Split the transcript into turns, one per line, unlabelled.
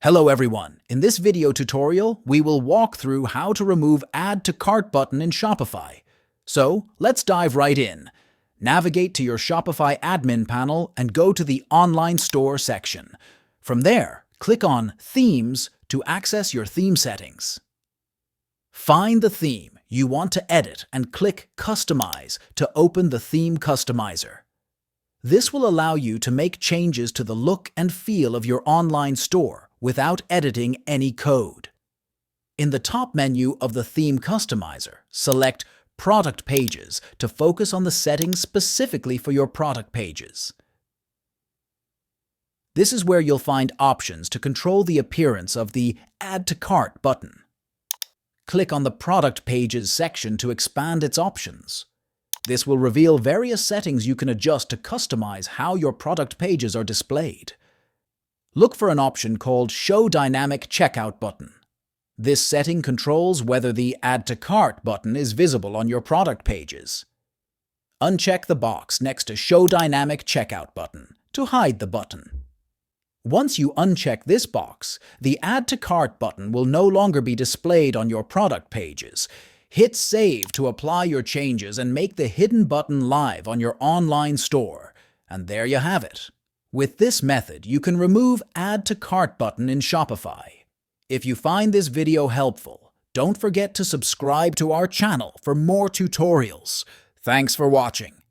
Hello everyone! In this video tutorial, we will walk through how to remove Add to Cart button in Shopify. So, let's dive right in. Navigate to your Shopify admin panel and go to the Online Store section. From there, click on Themes to access your theme settings. Find the theme you want to edit and click Customize to open the Theme Customizer. This will allow you to make changes to the look and feel of your online store without editing any code. In the top menu of the Theme Customizer, select Product Pages to focus on the settings specifically for your product pages. This is where you'll find options to control the appearance of the Add to Cart button. Click on the Product Pages section to expand its options. This will reveal various settings you can adjust to customize how your product pages are displayed. Look for an option called Show Dynamic Checkout button. This setting controls whether the Add to Cart button is visible on your product pages. Uncheck the box next to Show Dynamic Checkout button to hide the button. Once you uncheck this box, the Add to Cart button will no longer be displayed on your product pages. Hit Save to apply your changes and make the hidden button live on your online store. And there you have it. With this method, you can remove Add to Cart button in Shopify. If you find this video helpful, don't forget to subscribe to our channel for more tutorials. Thanks for watching.